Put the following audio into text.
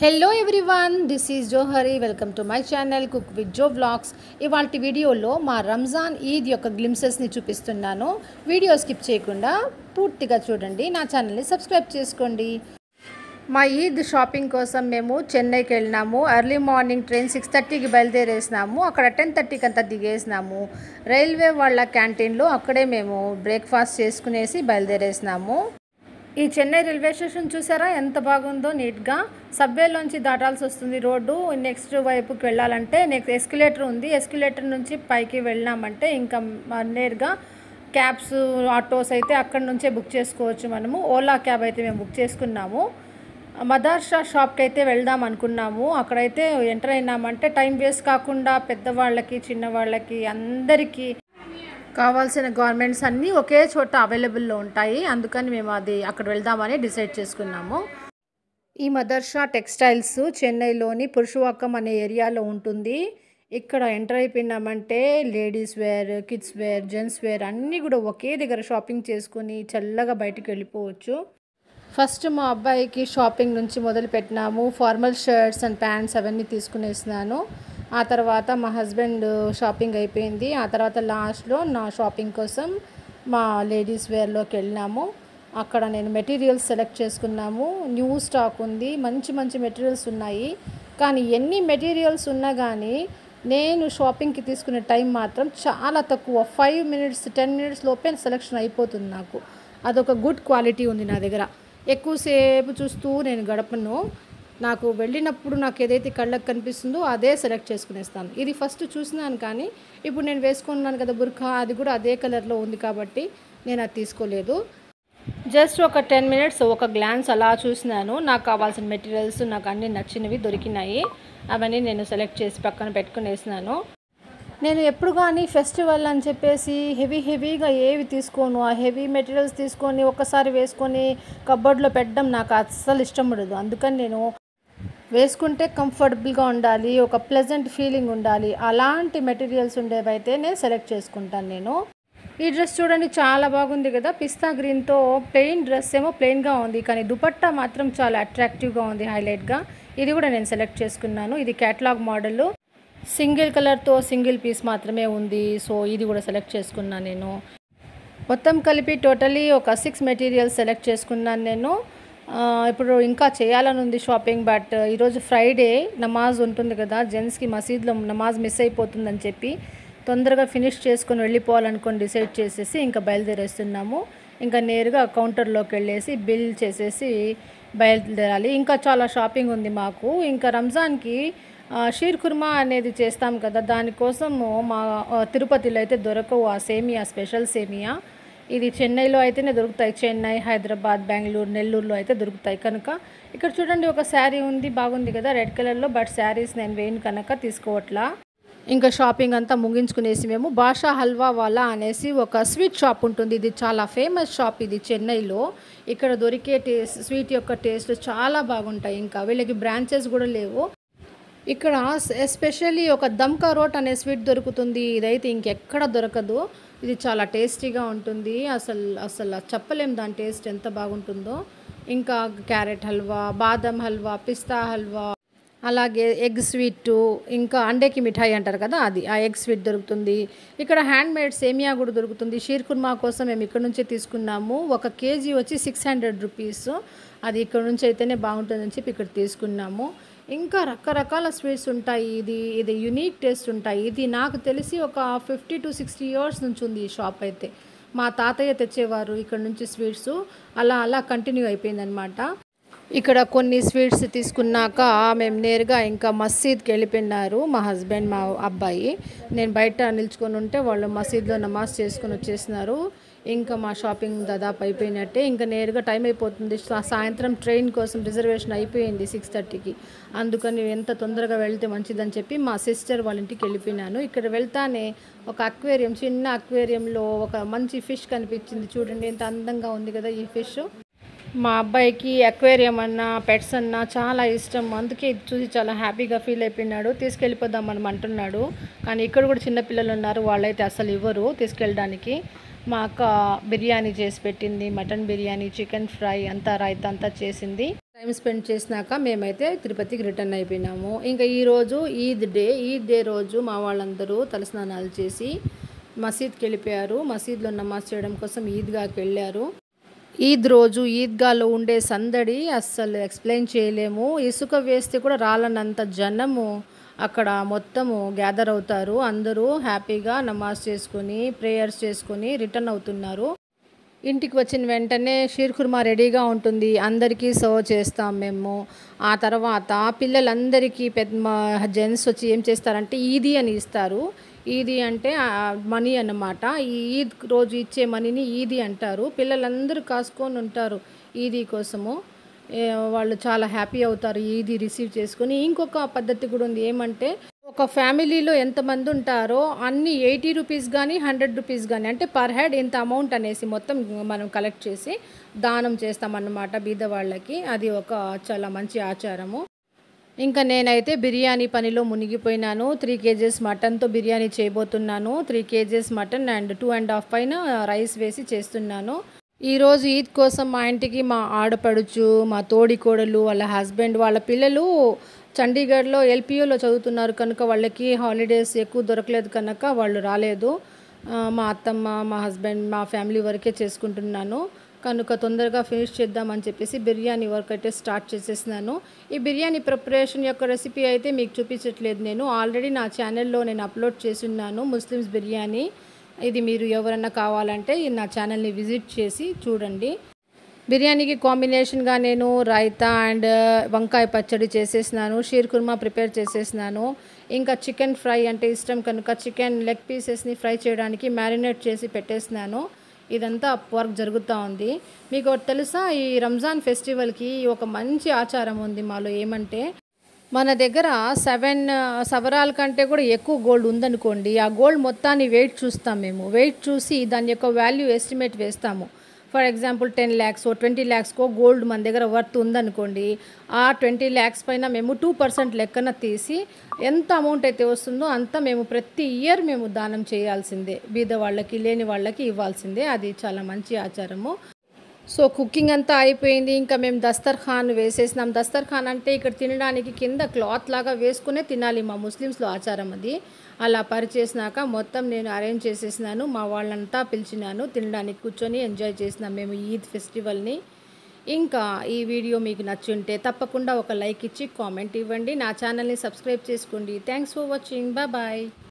Hello everyone, this is Johari. Welcome to my channel cook with Jo vlogs. ఇవాళ వీడియోలో మా రంజాన్ ఈద్ యొక్క గ్లిమ్సెస్ని చూపిస్తున్నాను. వీడియో స్కిప్ చేయకుండా పూర్తిగా చూడండి. నా ఛానల్ని సబ్స్క్రైబ్ చేసుకోండి. మా ఈద్ షాపింగ్ కోసం మేము చెన్నైకి వెళ్ళినాము. ఎర్లీ మార్నింగ్ ట్రైన్ 6:30కి బయలుదేరేసినాము. అక్కడ 10:30కి అంతా దిగేసినాము. రైల్వే వాళ్ళ క్యాంటీన్లో అక్కడే మేము బ్రేక్ఫాస్ట్ చేసుకునేసి బయలుదేరేసినాము. ఈ చెన్నై రైల్వే స్టేషన్ చూసారా ఎంత బాగుందో, నీట్గా. సబ్వేలోంచి దాటాల్సి వస్తుంది రోడ్డు. నెక్స్ట్ వైపుకి వెళ్ళాలంటే నెక్స్ట్ ఎస్కలేటర్ ఉంది. ఎస్కలేటర్ నుంచి పైకి వెళ్ళినామంటే ఇంకా నేరుగా క్యాబ్స్, ఆటోస్ అయితే అక్కడి నుంచే బుక్ చేసుకోవచ్చు. మనము ఓలా క్యాబ్ అయితే మేము బుక్ చేసుకున్నాము. మదర్షా షాప్కి అయితే వెళ్దాం అనుకున్నాము. అక్కడైతే ఎంటర్ అయినామంటే టైం వేస్ట్ కాకుండా పెద్దవాళ్ళకి, చిన్నవాళ్ళకి అందరికీ కావాల్సిన గార్మెంట్స్ అన్నీ ఒకే చోట అవైలబుల్లో ఉంటాయి. అందుకని మేము అక్కడ వెళ్దామని డిసైడ్ చేసుకున్నాము. ఈ మదర్షా టెక్స్టైల్స్ చెన్నైలోని పురుషవాకం అనే ఏరియాలో ఉంటుంది. ఇక్కడ ఎంటర్ అయిపోయినామంటే ladies wear, kids wear, gents wear అన్నీ కూడా ఒకే దగ్గర షాపింగ్ చేసుకుని చల్లగా బయటికి వెళ్ళిపోవచ్చు. ఫస్ట్ మా అబ్బాయికి షాపింగ్ నుంచి మొదలు పెట్టినాము. ఫార్మల్ షర్ట్స్ అండ్ ప్యాంట్స్ అవన్నీ తీసుకునేసినాను. ఆ తర్వాత మా హస్బెండ్ షాపింగ్ అయిపోయింది. ఆ తర్వాత లాస్ట్లో నా షాపింగ్ కోసం మా లేడీస్ వేర్లోకి వెళ్ళినాము. అక్కడ నేను మెటీరియల్స్ సెలెక్ట్ చేసుకున్నాము. న్యూ స్టాక్ ఉంది, మంచి మంచి మెటీరియల్స్ ఉన్నాయి. కానీ ఎన్ని మెటీరియల్స్ ఉన్నా కానీ నేను షాపింగ్కి తీసుకునే టైం మాత్రం చాలా తక్కువ. 5 minutes 10 minutes లోపే సెలెక్షన్ అయిపోతుంది నాకు. అదొక గుడ్ క్వాలిటీ ఉంది నా దగ్గర. ఎక్కువసేపు చూస్తూ నేను గడపను. నాకు వెళ్ళినప్పుడు నాకు ఏదైతే కళ్ళకు కనిపిస్తుందో అదే సెలెక్ట్ చేసుకునేస్తాను. ఇది ఫస్ట్ చూసినాను, కానీ ఇప్పుడు నేను వేసుకున్నాను కదా బుర్ఖా, అది కూడా అదే కలర్లో ఉంది కాబట్టి నేను అది తీసుకోలేదు. జస్ట్ ఒక 10 minutes ఒక గ్లాన్స్ అలా చూసినాను. నాకు కావాల్సిన మెటీరియల్స్ నాకు అన్నీ నచ్చినవి దొరికినాయి. అవన్నీ నేను సెలెక్ట్ చేసి పక్కన పెట్టుకునేసినాను. నేను ఎప్పుడు కానీ ఫెస్టివల్ అని చెప్పేసి హెవీగా ఏవి తీసుకోను. ఆ హెవీ మెటీరియల్స్ తీసుకొని ఒక్కసారి వేసుకొని కబోర్డ్లో పెట్టడం నాకు అస్సలు ఇష్టం ఉండదు. అందుకని నేను వేసుకుంటే కంఫర్టబుల్గా ఉండాలి, ఒక ప్లెజెంట్ ఫీలింగ్ ఉండాలి, అలాంటి మెటీరియల్స్ ఉండేవైతే నేను సెలెక్ట్ చేసుకుంటాను. నేను ఈ డ్రెస్ చూడండి, చాలా బాగుంది కదా. పిస్తా గ్రీన్తో ప్లెయిన్ డ్రెస్ ఏమో ప్లెయిన్గా ఉంది, కానీ దుపట్టా మాత్రం చాలా అట్రాక్టివ్గా ఉంది, హైలైట్గా. ఇది కూడా నేను సెలెక్ట్ చేసుకున్నాను. ఇది క్యాటలాగ్ మోడల్, సింగిల్ కలర్తో సింగిల్ పీస్ మాత్రమే ఉంది. సో ఇది కూడా సెలెక్ట్ చేసుకున్నాను నేను. మొత్తం కలిపి టోటలీ ఒక 6 మెటీరియల్స్ సెలెక్ట్ చేసుకున్నాను నేను. ఇప్పుడు ఇంకా చేయాలని ఉంది షాపింగ్. బట్ ఈరోజు ఫ్రైడే నమాజ్ ఉంటుంది కదా, జెంట్స్కి మసీద్లో నమాజ్ మిస్ అయిపోతుందని చెప్పి తొందరగా ఫినిష్ చేసుకొని వెళ్ళిపోవాలనుకొని డిసైడ్ చేసేసి ఇంకా బయలుదేరేస్తున్నాము. ఇంకా నేరుగా కౌంటర్లోకి వెళ్ళేసి బిల్ చేసేసి బయలుదేరాలి. ఇంకా చాలా షాపింగ్ ఉంది మాకు. ఇంకా రంజాన్కి షీర్ కుర్మా అనేది చేస్తాం కదా, దానికోసము మా తిరుపతిలో అయితే దొరకవు ఆ సేమియా, స్పెషల్ సేమియా. ఇది చెన్నైలో అయితేనే దొరుకుతాయి. చెన్నై, హైదరాబాద్, బెంగళూరు, నెల్లూరులో అయితే దొరుకుతాయి. కనుక ఇక్కడ చూడండి ఒక శారీ ఉంది, బాగుంది కదా రెడ్ కలర్లో. బట్ శారీస్ నేను వేయను కనుక తీసుకోవట్లా. ఇంకా షాపింగ్ అంతా ముగించుకునేసి మేము బాషా హల్వా వాలా అనేసి ఒక స్వీట్ షాప్ ఉంటుంది. ఇది చాలా ఫేమస్ షాప్ ఇది చెన్నైలో. ఇక్కడ దొరికే స్వీట్ యొక్క టేస్ట్ చాలా బాగుంటాయి. ఇంకా వీళ్ళకి బ్రాంచెస్ కూడా లేవు. ఇక్కడ ఎస్పెషల్లీ ఒక దమ్కా రోట్ అనే స్వీట్ దొరుకుతుంది. ఇదైతే ఇంకెక్కడ దొరకదు. ఇది చాలా టేస్టీగా ఉంటుంది. అసలు చెప్పలేం దాని టేస్ట్ ఎంత బాగుంటుందో. ఇంకా క్యారెట్ హల్వా, బాదం హల్వా, పిస్తా హల్వా, అలాగే ఎగ్ స్వీట్, ఇంకా అండేకి మిఠాయి అంటారు కదా, అది ఆ ఎగ్ స్వీట్ దొరుకుతుంది. ఇక్కడ హ్యాండ్ మేడ్ సేమియా కూడా దొరుకుతుంది. షీర్ కుర్మా కోసం మేము ఇక్కడ నుంచే తీసుకున్నాము. 1 kg వచ్చి 600 rupees. అది ఇక్కడ నుంచి అయితేనే బాగుంటుందని చెప్పి ఇక్కడ తీసుకున్నాము. ఇంకా రకరకాల స్వీట్స్ ఉంటాయి. ఇది యునిక్ టేస్ట్ ఉంటాయి. ఇది నాకు తెలిసి ఒక 50 to 60 years నుంచి ఉంది ఈ షాప్ అయితే. మా తాతయ్య తెచ్చేవారు ఇక్కడ నుంచి స్వీట్స్. అలా కంటిన్యూ అయిపోయిందనమాట. ఇక్కడ కొన్ని స్వీట్స్ తీసుకున్నాక మేము నేరుగా ఇంకా మసీద్కి వెళ్ళిపోయినారు మా హస్బెండ్, మా అబ్బాయి. నేను బయట నిల్చుకొని ఉంటే వాళ్ళు మసీద్లో నమాజ్ చేసుకొని వచ్చేసినారు. ఇంకా మా షాపింగ్ దాదాపు అయిపోయినట్టే. ఇంకా నేరుగా టైం అయిపోతుంది. సాయంత్రం ట్రైన్ కోసం రిజర్వేషన్ అయిపోయింది 6:30కి. అందుకని ఎంత తొందరగా వెళ్తే మంచిదని చెప్పి మా సిస్టర్ వాళ్ళ ఇంటికి వెళ్ళిపోయినాను. ఇక్కడ వెళ్తానే ఒక అక్వేరియం, చిన్న అక్వేరియంలో ఒక మంచి ఫిష్ కనిపించింది. చూడండి ఎంత అందంగా ఉంది కదా ఈ ఫిష్. మా అబ్బాయికి అక్వేరియం అన్నా పెట్స్ అన్నా చాలా ఇష్టం. అందుకే ఇది చూసి చాలా హ్యాపీగా ఫీల్ అయిపోయినాడు. తీసుకెళ్ళిపోదామని అంటున్నాడు. కానీ ఇక్కడ కూడా చిన్నపిల్లలు ఉన్నారు, వాళ్ళైతే అసలు ఇవ్వరు తీసుకెళ్ళడానికి. మా అక్క బిర్యానీ చేసి పెట్టింది, మటన్ బిర్యానీ, చికెన్ ఫ్రై అంతా రైతా అంతా చేసింది. టైం స్పెండ్ చేసినాక మేమైతే తిరుపతికి రిటర్న్ అయిపోయినాము. ఇంకా ఈరోజు ఈద్ డే రోజు మా వాళ్ళందరూ తలస్నానాలు చేసి మసీద్కి వెళ్ళిపోయారు. మసీద్లో నమాజ్ చేయడం కోసం ఈద్గాకి వెళ్ళారు. ఈద్ రోజు ఈద్గాలో ఉండే సందడి అస్సలు ఎక్స్ప్లెయిన్ చేయలేము. ఇసుక వేస్తే కూడా రాలనంత జనము అక్కడ మొత్తము గ్యాదర్ అవుతారు. అందరూ హ్యాపీగా నమాజ్ చేసుకొని ప్రేయర్స్ చేసుకొని రిటర్న్ అవుతున్నారు. ఇంటికి వచ్చిన వెంటనే షీర్ కుర్మా రెడీగా ఉంటుంది. అందరికీ సర్వ్ చేస్తాం మేము. ఆ తర్వాత పిల్లలందరికీ జెంట్స్ వచ్చి ఏం చేస్తారంటే ఈదీ అని ఇస్తారు. ఈదీ అంటే మనీ అన్నమాట. ఈ ఈద్ రోజు ఇచ్చే మనీని ఈదీ అంటారు. పిల్లలందరూ కాసుకొని ఉంటారు ఈదీ కోసము. వాళ్ళు చాలా హ్యాపీ అవుతారు ఈదీ రిసీవ్ చేసుకొని. ఇంకొక పద్ధతి కూడా ఉంది. ఏమంటే ఒక ఫ్యామిలీలో ఎంతమంది ఉంటారో అన్ని 80 రూపీస్ కానీ 100 రూపీస్ కానీ అంటే పర్ హెడ్ ఇంత అమౌంట్ అనేసి మొత్తం మనం కలెక్ట్ చేసి దానం చేస్తామన్నమాట బీదవాళ్ళకి. అది ఒక చాలా మంచి ఆచారము. ఇంకా నేనైతే బిర్యానీ పనిలో మునిగిపోయినాను. 3 కేజెస్ మటన్తో బిర్యానీ చేయబోతున్నాను. 3 కేజెస్ మటన్ అండ్ 2.5 పైన రైస్ వేసి చేస్తున్నాను. ఈరోజు ఈద్ కోసం మా ఇంటికి మా ఆడపడుచు, మా తోడికోడలు, వాళ్ళ హస్బెండ్, వాళ్ళ పిల్లలు చండీగఢ్లో ఎల్పియూలో చదువుతున్నారు కనుక వాళ్ళకి హాలిడేస్ ఎక్కువ దొరకలేదు కనుక వాళ్ళు రాలేదు. మా అత్తమ్మ, మా హస్బెండ్, మా ఫ్యామిలీ వరకే చేసుకుంటున్నాను కనుక తొందరగా ఫినిష్ చేద్దామని చెప్పేసి బిర్యానీ వర్క్ అయితే స్టార్ట్ చేసేసినాను. ఈ బిర్యానీ ప్రిపరేషన్ యొక్క రెసిపీ అయితే మీకు చూపించట్లేదు. నేను ఆల్రెడీ నా ఛానల్లో నేను అప్లోడ్ చేస్తున్నాను ముస్లిమ్స్ బిర్యానీ. ఇది మీరు ఎవరన్నా కావాలంటే నా ఛానల్ని విజిట్ చేసి చూడండి. బిర్యానీకి కాంబినేషన్గా నేను రైతా అండ్ వంకాయ పచ్చడి చేసేసినాను. షీర్ కుర్మా ప్రిపేర్ చేసేసినాను. ఇంకా చికెన్ ఫ్రై అంటే ఇష్టం కనుక చికెన్ లెగ్ పీసెస్ని ఫ్రై చేయడానికి మ్యారినేట్ చేసి పెట్టేసినాను. ఇదంతా వర్క్ జరుగుతూ ఉంది. మీకు తెలుసా, ఈ రంజాన్ ఫెస్టివల్కి ఒక మంచి ఆచారం ఉంది మాలో. ఏమంటే మన దగ్గర 7 సవరాల కంటే కూడా ఎక్కువ గోల్డ్ ఉందనుకోండి, ఆ గోల్డ్ మొత్తాన్ని వెయిట్ చూస్తాం మేము. వెయిట్ చూసి దాని యొక్క వాల్యూ ఎస్టిమేట్ వేస్తాము. For example 10 lakhs 20 lakhs gold మన దగ్గర వర్త్ ఉందనుకోండి, ఆ 20 lakhs పైన మేము 2% లెక్కన తీసి ఎంత అమౌంట్ అయితే వస్తుందో అంతా మేము ప్రతి ఇయర్ మేము దానం చేయాల్సిందే. బీద వాళ్ళకి, లేని వాళ్ళకి ఇవ్వాల్సిందే. అది చాలా మంచి ఆచారము. సో కుకింగ్ అంతా అయిపోయింది. ఇంకా మేము దస్తర్ఖాన్ వేసేసినాం. దస్తర్ఖాన్ అంటే ఇక్కడ తినడానికి కింద క్లాత్ లాగా వేసుకునే తినాలి. మా ముస్లిమ్స్లో ఆచారం అది. అలా పరిచేసినాక మొత్తం నేను అరేంజ్ చేసేసినాను. మా వాళ్ళంతా పిలిచినాను, తినడానికి కూర్చొని ఎంజాయ్ చేసినాం మేము ఈద్ ఫెస్టివల్ని. ఇంకా ఈ వీడియో మీకు నచ్చుంటే తప్పకుండా ఒక లైక్ ఇచ్చి కామెంట్ ఇవ్వండి. నా ఛానల్ని సబ్స్క్రైబ్ చేసుకోండి. Thanks for watching. బాయ్.